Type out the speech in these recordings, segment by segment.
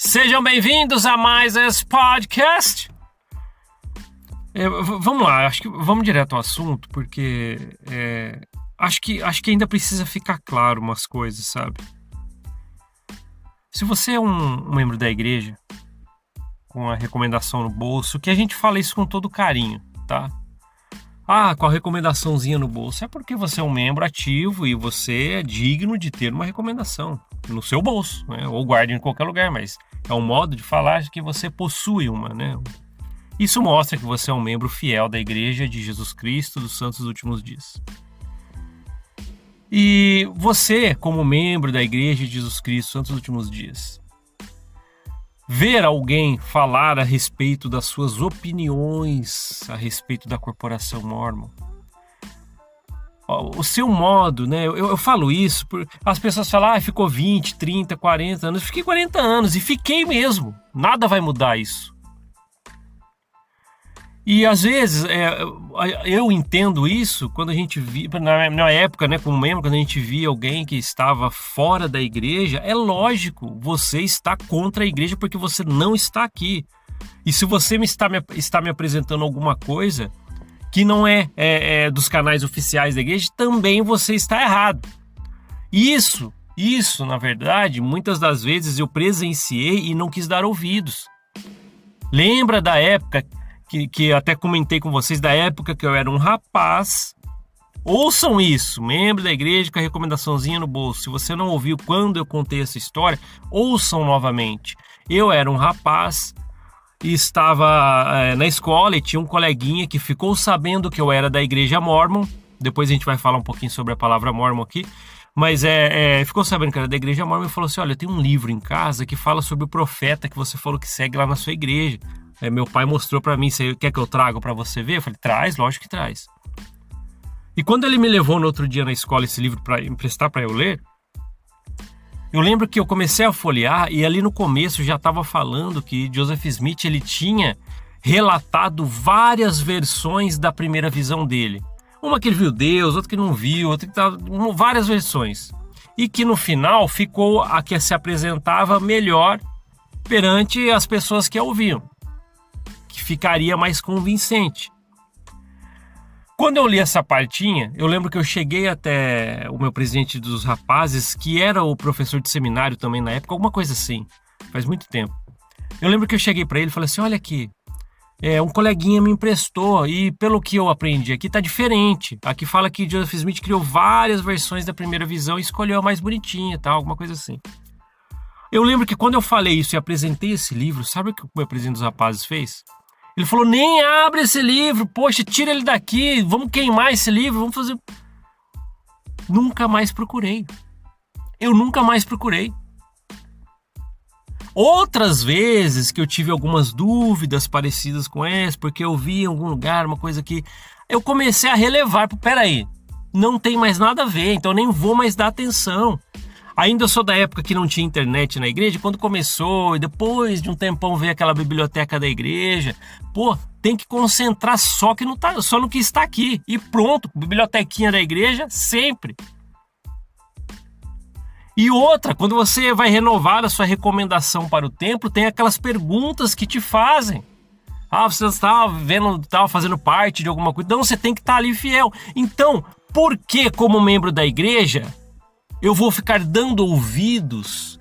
Sejam bem-vindos a mais esse podcast. Vamos lá, acho que vamos direto ao assunto, porque acho que ainda precisa ficar claro umas coisas, sabe? Se você é um membro da igreja, com a recomendação no bolso, que a gente fala isso com todo carinho, tá? Com a recomendaçãozinha no bolso, é porque você é um membro ativo e você é digno de ter uma recomendação no seu bolso, né? Ou guarde em qualquer lugar, mas é um modo de falar que você possui uma, né? Isso mostra que você é um membro fiel da Igreja de Jesus Cristo dos Santos dos Últimos Dias. E você, como membro da Igreja de Jesus Cristo dos Santos dos Últimos Dias, ver alguém falar a respeito das suas opiniões a respeito da corporação Mormon, o seu modo, né? Eu falo isso, as pessoas falam, ficou 20, 30, 40 anos. Fiquei 40 anos e fiquei mesmo. Nada vai mudar isso. E às vezes eu entendo isso quando a gente via, na época, né, como membro, quando a gente via alguém que estava fora da igreja, é lógico, você está contra a igreja porque você não está aqui. E se você está me apresentando alguma coisa que não é dos canais oficiais da igreja, também você está errado. Isso, na verdade, muitas das vezes eu presenciei e não quis dar ouvidos. Lembra da época que até comentei com vocês, da época que eu era um rapaz? Ouçam isso, membro da igreja com a recomendaçãozinha no bolso. Se você não ouviu quando eu contei essa história, ouçam novamente. Eu era um rapaz e estava na escola e tinha um coleguinha que ficou sabendo que eu era da igreja Mormon. Depois a gente vai falar um pouquinho sobre a palavra Mormon aqui. Mas ficou sabendo que era da igreja Mormon e falou assim, olha, eu tenho um livro em casa que fala sobre o profeta que você falou que segue lá na sua igreja. Meu pai mostrou pra mim, você quer que eu trago pra você ver? Eu falei, traz, lógico que traz. E quando ele me levou no outro dia na escola esse livro para emprestar para eu ler, eu lembro que eu comecei a folhear e ali no começo já estava falando que Joseph Smith ele tinha relatado várias versões da primeira visão dele. Uma que ele viu Deus, outra que não viu, outra que várias versões. E que no final ficou a que se apresentava melhor perante as pessoas que a ouviam, que ficaria mais convincente. Quando eu li essa partinha, eu lembro que eu cheguei até o meu presidente dos rapazes, que era o professor de seminário também na época, alguma coisa assim, faz muito tempo. Eu lembro que eu cheguei para ele e falei assim, olha aqui, um coleguinha me emprestou e pelo que eu aprendi aqui tá diferente. Aqui fala que Joseph Smith criou várias versões da primeira visão e escolheu a mais bonitinha e tal, alguma coisa assim. Eu lembro que quando eu falei isso e apresentei esse livro, sabe o que o meu presidente dos rapazes fez? Ele falou, nem abre esse livro, poxa, tira ele daqui, vamos queimar esse livro, vamos fazer... Nunca mais procurei. Eu nunca mais procurei. Outras vezes que eu tive algumas dúvidas parecidas com essa, porque eu vi em algum lugar uma coisa que... Eu comecei a relevar, peraí, não tem mais nada a ver, então eu nem vou mais dar atenção. Ainda eu sou da época que não tinha internet na igreja, quando começou e depois de um tempão veio aquela biblioteca da igreja, tem que concentrar só no que está aqui e pronto, bibliotequinha da igreja sempre. E outra, quando você vai renovar a sua recomendação para o templo, tem aquelas perguntas que te fazem. Você estava fazendo parte de alguma coisa, então você tem que estar ali fiel. Então, por que como membro da igreja eu vou ficar dando ouvidos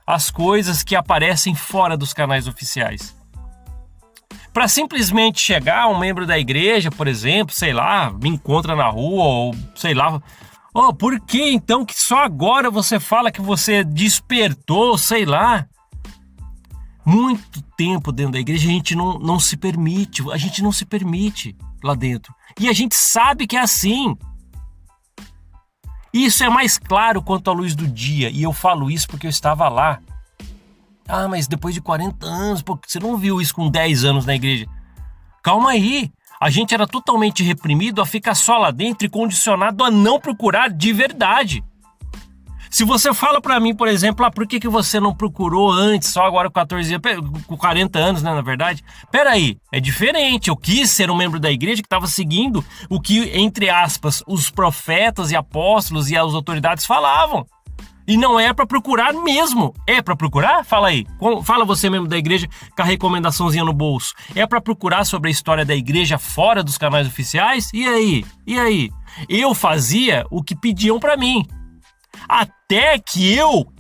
às coisas que aparecem fora dos canais oficiais? Para simplesmente chegar um membro da igreja, por exemplo, sei lá, me encontra na rua ou sei lá, por que então que só agora você fala que você despertou, sei lá? Muito tempo dentro da igreja a gente não se permite lá dentro. E a gente sabe que é assim. Isso é mais claro quanto à luz do dia, e eu falo isso porque eu estava lá. Mas depois de 40 anos, você não viu isso com 10 anos na igreja? Calma aí, a gente era totalmente reprimido a ficar só lá dentro e condicionado a não procurar de verdade. Se você fala pra mim, por exemplo, por que você não procurou antes, só agora com 40 anos, né, na verdade? Peraí, é diferente. Eu quis ser um membro da igreja que estava seguindo o que, entre aspas, os profetas e apóstolos e as autoridades falavam. E não é para procurar mesmo. É para procurar? Fala aí. Fala você mesmo da igreja com a recomendaçãozinha no bolso. É para procurar sobre a história da igreja fora dos canais oficiais? E aí? E aí? Eu fazia o que pediam para mim. Até que eu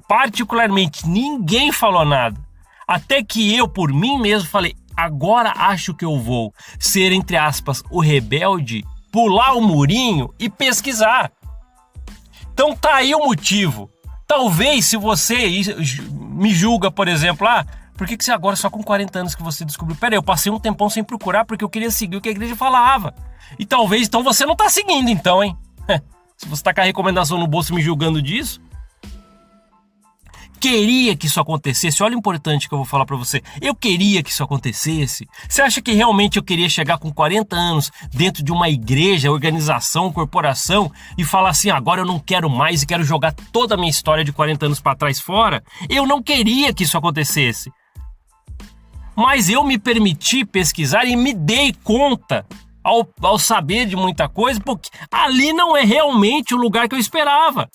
particularmente, ninguém falou nada. Até que eu, por mim mesmo, falei, agora acho que eu vou ser, entre aspas, o rebelde, pular o murinho e pesquisar. Então tá aí o motivo. Talvez se você me julga, por exemplo, por que você agora só com 40 anos que você descobriu? Peraí, eu passei um tempão sem procurar porque eu queria seguir o que a igreja falava. E talvez, então você não tá seguindo então, hein? Se você tá com a recomendação no bolso me julgando disso. Queria que isso acontecesse. Olha o importante que eu vou falar pra você. Eu queria que isso acontecesse. Você acha que realmente eu queria chegar com 40 anos dentro de uma igreja, organização, corporação e falar assim, agora eu não quero mais e quero jogar toda a minha história de 40 anos pra trás fora? Eu não queria que isso acontecesse. Mas eu me permiti pesquisar e me dei conta ao saber de muita coisa, porque ali não é realmente o lugar que eu esperava.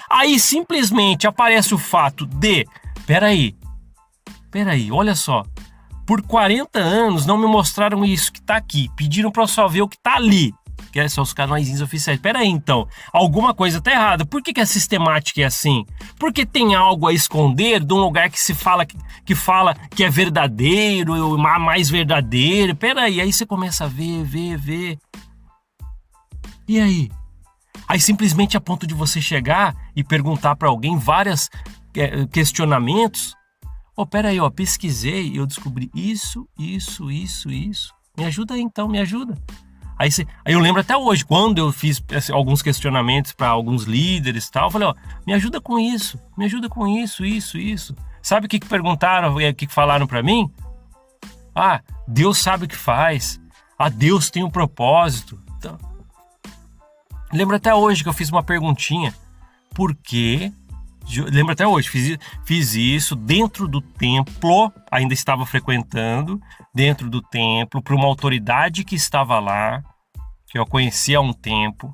Aí simplesmente aparece o fato de, peraí, olha só, por 40 anos não me mostraram isso que tá aqui, pediram pra eu só ver o que tá ali, que são os canaizinhos oficiais. Peraí então, alguma coisa tá errada. Por que a sistemática é assim? Porque tem algo a esconder de um lugar que se fala que é verdadeiro, mais verdadeiro. Peraí, aí você começa a ver. E aí? Aí simplesmente a ponto de você chegar e perguntar para alguém vários questionamentos. Peraí, pesquisei e eu descobri isso. Me ajuda aí então, me ajuda. Aí eu lembro até hoje, quando eu fiz alguns questionamentos para alguns líderes e tal, eu falei, me ajuda com isso, isso. Sabe o que perguntaram, o que falaram para mim? Deus sabe o que faz. Deus tem um propósito. Então, lembro até hoje que eu fiz uma perguntinha. Por quê? Lembro até hoje, fiz isso dentro do templo, ainda estava frequentando, dentro do templo, para uma autoridade que estava lá, que eu conhecia há um tempo,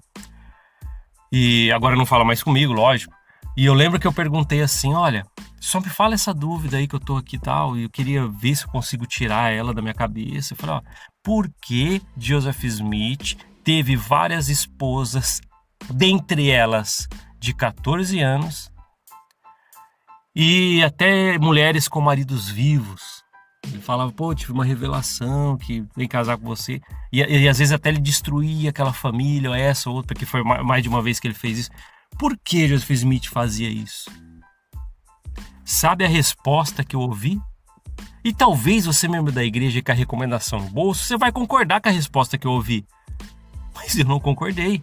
e agora não fala mais comigo, lógico. E eu lembro que eu perguntei assim, olha, só me fala essa dúvida aí que eu tô aqui e tal, e eu queria ver se eu consigo tirar ela da minha cabeça. Eu falei, por que Joseph Smith teve várias esposas, dentre elas de 14 anos, e até mulheres com maridos vivos? Ele falava, tive uma revelação que vem casar com você. E às vezes até ele destruía aquela família, ou essa ou outra, porque foi mais de uma vez que ele fez isso. Por que Joseph Smith fazia isso? Sabe a resposta que eu ouvi? E talvez você, membro da igreja, com a recomendação no bolso, você vai concordar com a resposta que eu ouvi. Mas eu não concordei.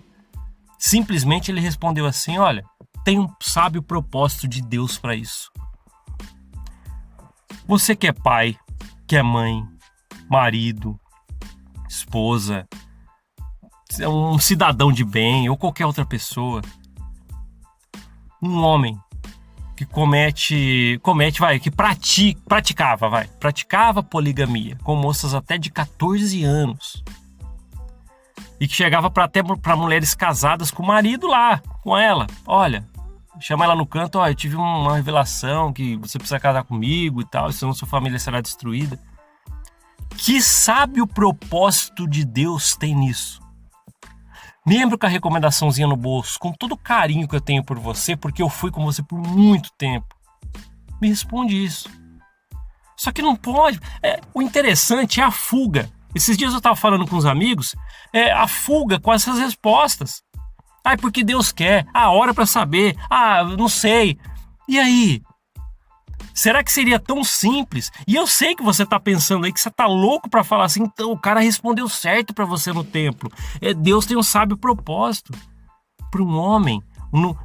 Simplesmente ele respondeu assim, olha, tem um sábio propósito de Deus para isso. Você que é pai, que é mãe, marido, esposa, um cidadão de bem ou qualquer outra pessoa, um homem que praticava poligamia com moças até de 14 anos e que chegava até para mulheres casadas com o marido lá, com ela, olha, chama ela no canto, eu tive uma revelação que você precisa casar comigo e tal, senão sua família será destruída. Que sábio propósito de Deus tem nisso? Lembro com a recomendaçãozinha no bolso, com todo o carinho que eu tenho por você, porque eu fui com você por muito tempo. Me responde isso. Só que não pode. O interessante é a fuga. Esses dias eu estava falando com os amigos, a fuga com essas respostas. Porque Deus quer. Hora para saber. Não sei. E aí? Será que seria tão simples? E eu sei que você está pensando aí que você está louco para falar assim, então o cara respondeu certo para você no templo. Deus tem um sábio propósito para um homem,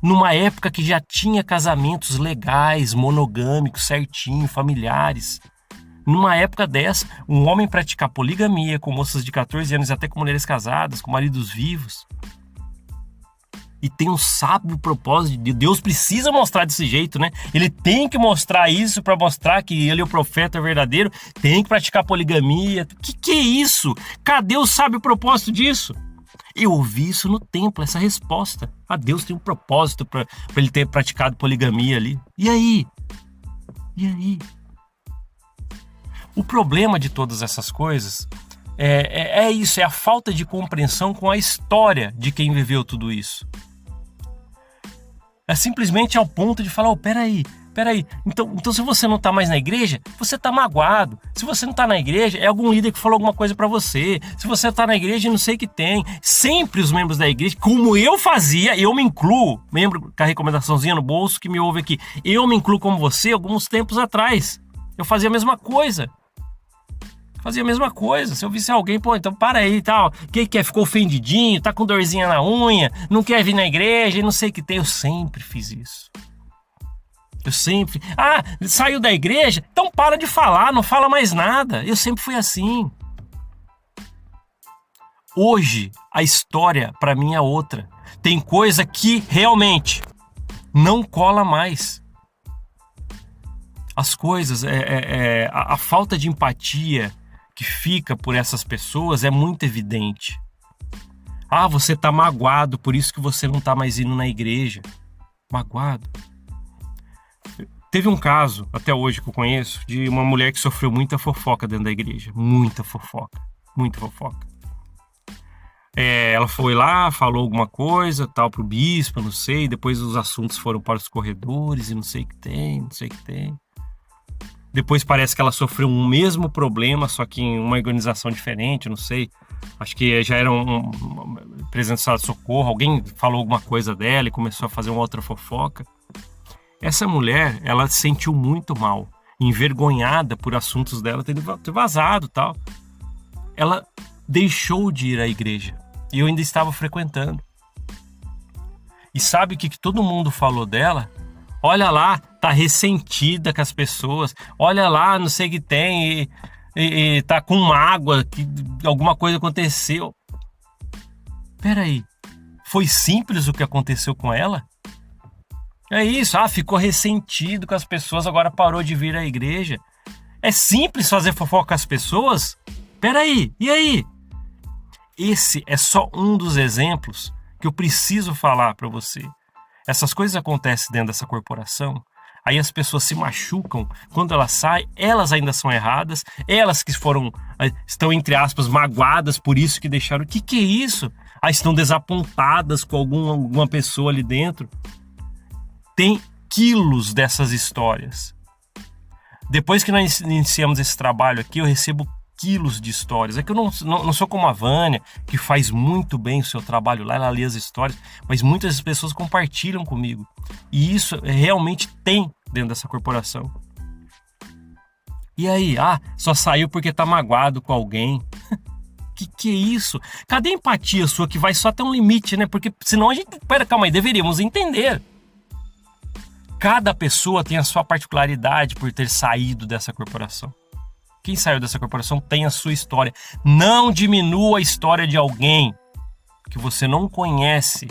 numa época que já tinha casamentos legais, monogâmicos, certinho, familiares. Numa época dessa, um homem praticar poligamia com moças de 14 anos, até com mulheres casadas, com maridos vivos. E tem um sábio propósito de Deus, precisa mostrar desse jeito, né? Ele tem que mostrar isso para mostrar que ele é o profeta verdadeiro, tem que praticar poligamia. Que é isso? Cadê o sábio propósito disso? Eu ouvi isso no templo, essa resposta. Deus tem um propósito para ele ter praticado poligamia ali. E aí? E aí? O problema de todas essas coisas é isso, é a falta de compreensão com a história de quem viveu tudo isso. É simplesmente ao ponto de falar, peraí, então se você não está mais na igreja, você está magoado. Se você não está na igreja, é algum líder que falou alguma coisa para você. Se você está na igreja, não sei o que tem. Sempre os membros da igreja, como eu fazia, eu me incluo, membro com a recomendaçãozinha no bolso que me ouve aqui, eu me incluo como você alguns tempos atrás. Eu fazia a mesma coisa. Se eu visse alguém, então para aí e tal. Quem quer? Ficou ofendidinho, tá com dorzinha na unha, não quer vir na igreja e não sei o que tem. Eu sempre fiz isso. Saiu da igreja? Então para de falar, não fala mais nada. Eu sempre fui assim. Hoje, a história pra mim é outra. Tem coisa que realmente não cola mais. As coisas, a falta de empatia que fica por essas pessoas é muito evidente. Você tá magoado, por isso que você não tá mais indo na igreja. Magoado. Teve um caso, até hoje que eu conheço, de uma mulher que sofreu muita fofoca dentro da igreja. Muita fofoca. Ela foi lá, falou alguma coisa, tal, pro bispo, não sei. Depois os assuntos foram para os corredores e não sei o que tem. Depois parece que ela sofreu um mesmo problema, só que em uma organização diferente, não sei. Acho que já era um presença de socorro, alguém falou alguma coisa dela e começou a fazer uma outra fofoca. Essa mulher, ela se sentiu muito mal, envergonhada por assuntos dela ter vazado e tal. Ela deixou de ir à igreja e eu ainda estava frequentando. E sabe o que todo mundo falou dela? Olha lá, tá ressentida com as pessoas. Olha lá, não sei o que tem e tá com mágoa, que alguma coisa aconteceu. Peraí, foi simples o que aconteceu com ela? É isso, ficou ressentido com as pessoas, agora parou de vir à igreja. É simples fazer fofoca com as pessoas? Peraí, e aí? Esse é só um dos exemplos que eu preciso falar para você. Essas coisas acontecem dentro dessa corporação, aí as pessoas se machucam, quando elas saem, elas ainda são erradas, elas que estão, entre aspas, magoadas por isso que deixaram. O que é isso? Estão desapontadas com alguma pessoa ali dentro. Tem quilos dessas histórias. Depois que nós iniciamos esse trabalho aqui, eu recebo quilos de histórias. É que eu não sou como a Vânia, que faz muito bem o seu trabalho lá, ela lê as histórias, mas muitas pessoas compartilham comigo. E isso realmente tem dentro dessa corporação. E aí? Só saiu porque tá magoado com alguém. Que é isso? Cadê a empatia sua que vai só até um limite, né? Porque senão a gente... Calma aí, deveríamos entender. Cada pessoa tem a sua particularidade por ter saído dessa corporação. Quem saiu dessa corporação tem a sua história. Não diminua a história de alguém que você não conhece.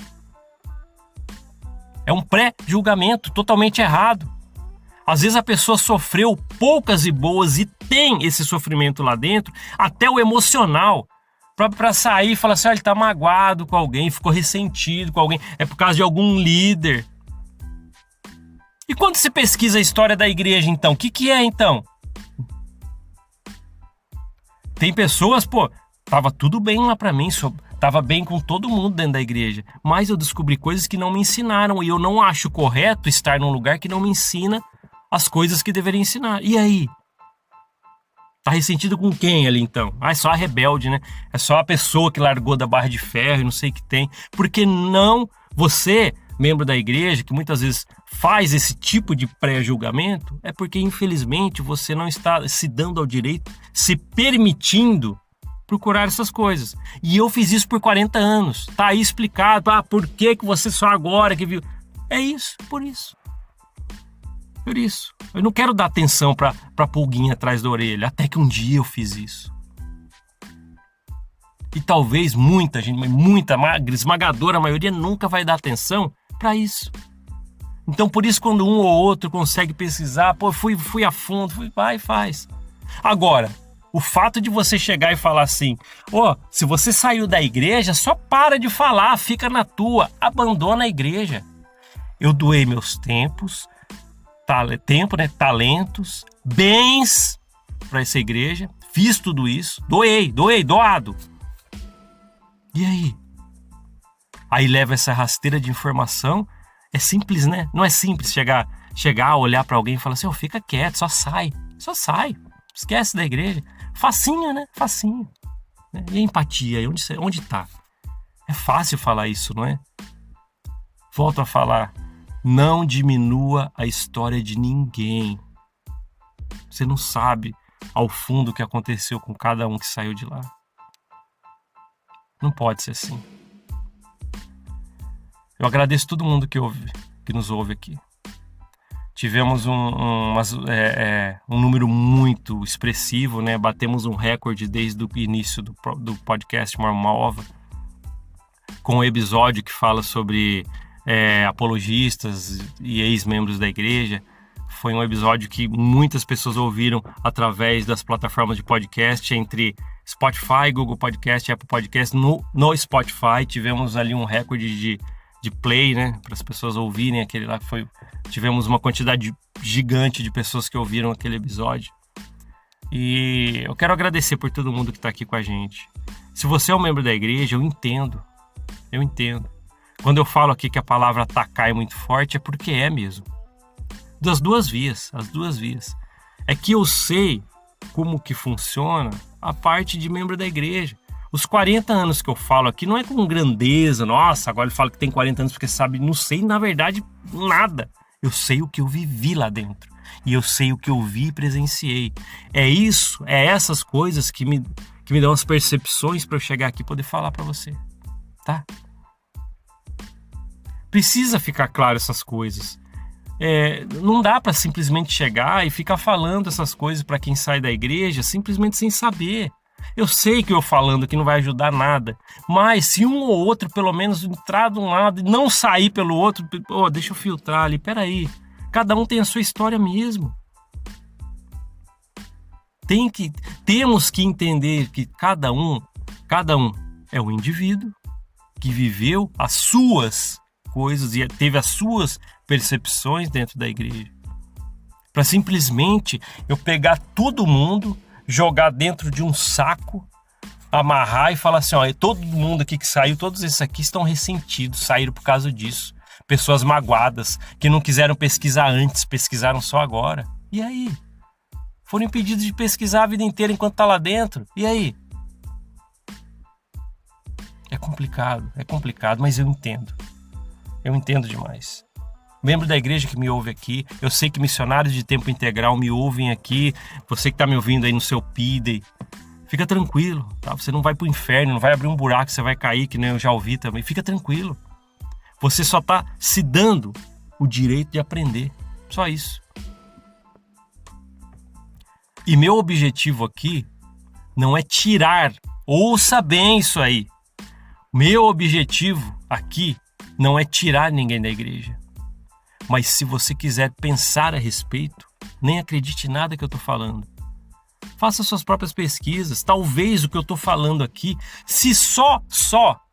É um pré-julgamento totalmente errado. Às vezes a pessoa sofreu poucas e boas e tem esse sofrimento lá dentro, até o emocional, para sair e falar assim, ele tá magoado com alguém, ficou ressentido com alguém, é por causa de algum líder. E quando você pesquisa a história da igreja, então, o que é então? Tem pessoas, tava tudo bem lá pra mim, tava bem com todo mundo dentro da igreja, mas eu descobri coisas que não me ensinaram e eu não acho correto estar num lugar que não me ensina as coisas que deveria ensinar. E aí? Tá ressentido com quem ali então? É só a rebelde, né? É só a pessoa que largou da barra de ferro e não sei o que tem. Porque não você, membro da igreja, que muitas vezes faz esse tipo de pré-julgamento, é porque infelizmente você não está se dando ao direito, se permitindo procurar essas coisas. E eu fiz isso por 40 anos. Tá aí explicado. Por que você só agora que viu? É isso, por isso. Por isso. Eu não quero dar atenção pra pulguinha atrás da orelha. Até que um dia eu fiz isso. E talvez muita gente, esmagadora maioria, nunca vai dar atenção pra isso. Então por isso quando um ou outro consegue pesquisar, fui a fundo, vai e faz. Agora, O fato de você chegar e falar assim, se você saiu da igreja, só para de falar, fica na tua, abandona a igreja. Eu doei meus talentos, bens para essa igreja, fiz tudo isso, doado. E aí? Aí leva essa rasteira de informação, é simples, né? Não é simples chegar, olhar para alguém e falar assim, fica quieto, só sai, esquece da igreja. Facinho, né? Facinho. E a empatia, onde tá? É fácil falar isso, não é? Volto a falar, não diminua a história de ninguém. Você não sabe ao fundo o que aconteceu com cada um que saiu de lá. Não pode ser assim. Eu agradeço todo mundo que nos ouve aqui. Tivemos um número muito expressivo, né? Batemos um recorde desde o início do podcast Mormova, com um episódio que fala sobre apologistas e ex-membros da igreja. Foi um episódio que muitas pessoas ouviram através das plataformas de podcast, entre Spotify, Google Podcast, Apple Podcast. No Spotify tivemos ali um recorde de play, né, para as pessoas ouvirem aquele lá. Tivemos uma quantidade gigante de pessoas que ouviram aquele episódio. E eu quero agradecer por todo mundo que está aqui com a gente. Se você é um membro da igreja, eu entendo. Quando eu falo aqui que a palavra atacar é muito forte, é porque é mesmo. As duas vias. É que eu sei como que funciona a parte de membro da igreja. Os 40 anos que eu falo aqui não é com grandeza, nossa, agora ele fala que tem 40 anos porque sabe, não sei, na verdade, nada. Eu sei o que eu vivi lá dentro. E eu sei o que eu vi e presenciei. É essas coisas que me dão as percepções para eu chegar aqui e poder falar para você, tá? Precisa ficar claro essas coisas. Não dá para simplesmente chegar e ficar falando essas coisas para quem sai da igreja simplesmente sem saber. Eu sei que eu falando aqui não vai ajudar nada, mas se um ou outro pelo menos entrar de um lado e não sair pelo outro, deixa eu filtrar ali, peraí, cada um tem a sua história mesmo. Temos que entender que cada um é um indivíduo que viveu as suas coisas e teve as suas percepções dentro da igreja. Para simplesmente eu pegar todo mundo, jogar dentro de um saco, amarrar e falar assim, todo mundo aqui que saiu, todos esses aqui estão ressentidos, saíram por causa disso. Pessoas magoadas, que não quiseram pesquisar antes, pesquisaram só agora. E aí? Foram impedidos de pesquisar a vida inteira enquanto tá lá dentro. E aí? É complicado, mas eu entendo. Eu entendo demais. Membro da igreja que me ouve aqui, eu sei que missionários de tempo integral me ouvem aqui, você que está me ouvindo aí no seu PIDE, fica tranquilo, tá? Você não vai pro inferno, não vai abrir um buraco, você vai cair, que nem eu já ouvi também, fica tranquilo. Você só está se dando o direito de aprender, só isso. E meu objetivo aqui não é tirar, ouça bem isso aí, meu objetivo aqui não é tirar ninguém da igreja. Mas se você quiser pensar a respeito, nem acredite em nada que eu estou falando. Faça suas próprias pesquisas. Talvez o que eu estou falando aqui, se só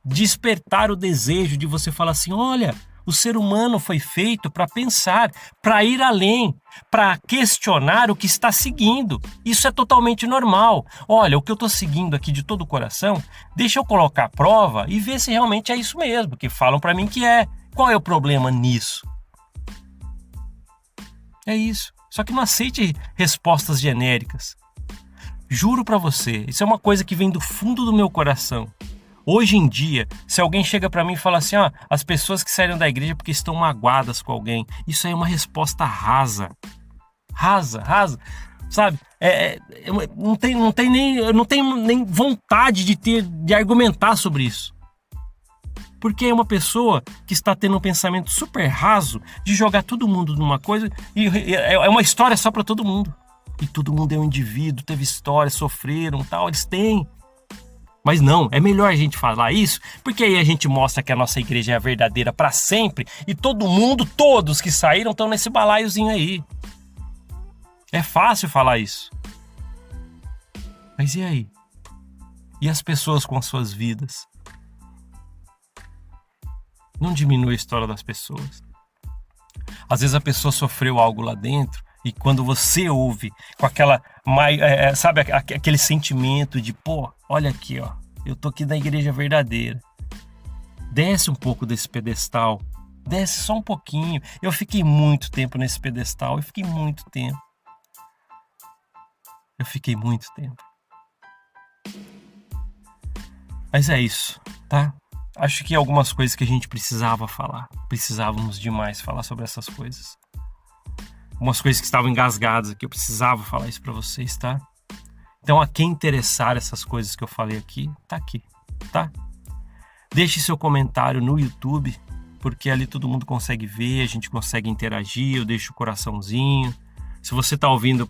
despertar o desejo de você falar assim, olha, o ser humano foi feito para pensar, para ir além, para questionar o que está seguindo. Isso é totalmente normal. Olha, o que eu estou seguindo aqui de todo o coração, deixa eu colocar a prova e ver se realmente é isso mesmo, que falam para mim que é. Qual é o problema nisso? É isso. Só que não aceite respostas genéricas. Juro pra você, isso é uma coisa que vem do fundo do meu coração. Hoje em dia, se alguém chega pra mim e fala assim, as pessoas que saíram da igreja porque estão magoadas com alguém, isso aí é uma resposta rasa. Rasa. Sabe? Eu não tenho nem vontade de argumentar sobre isso. Porque é uma pessoa que está tendo um pensamento super raso de jogar todo mundo numa coisa e é uma história só para todo mundo. E todo mundo é um indivíduo, teve história, sofreram, tal, eles têm. Mas não, é melhor a gente falar isso, porque aí a gente mostra que a nossa igreja é a verdadeira para sempre e todos que saíram estão nesse balaiozinho aí. É fácil falar isso. Mas e aí? E as pessoas com as suas vidas? Não diminui a história das pessoas. Às vezes a pessoa sofreu algo lá dentro e quando você ouve com aquela, sabe, aquele sentimento de, pô, olha aqui, ó, eu tô aqui na igreja verdadeira. Desce um pouco desse pedestal, desce só um pouquinho. Eu fiquei muito tempo nesse pedestal, eu fiquei muito tempo. Mas é isso, tá? Acho que algumas coisas que a gente precisava falar. Precisávamos demais falar sobre essas coisas. Algumas coisas que estavam engasgadas aqui, eu precisava falar isso pra vocês, tá? Então, a quem interessar essas coisas que eu falei aqui, tá? Deixe seu comentário no YouTube, porque ali todo mundo consegue ver, a gente consegue interagir, eu deixo o coraçãozinho. Se você tá ouvindo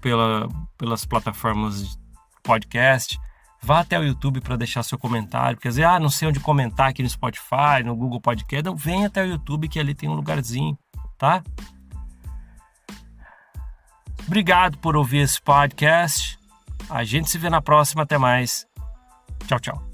pelas plataformas de podcast, vá até o YouTube para deixar seu comentário, porque às vezes, não sei onde comentar aqui no Spotify, no Google Podcast, não, vem até o YouTube que ali tem um lugarzinho, tá? Obrigado por ouvir esse podcast. A gente se vê na próxima, até mais. Tchau, tchau.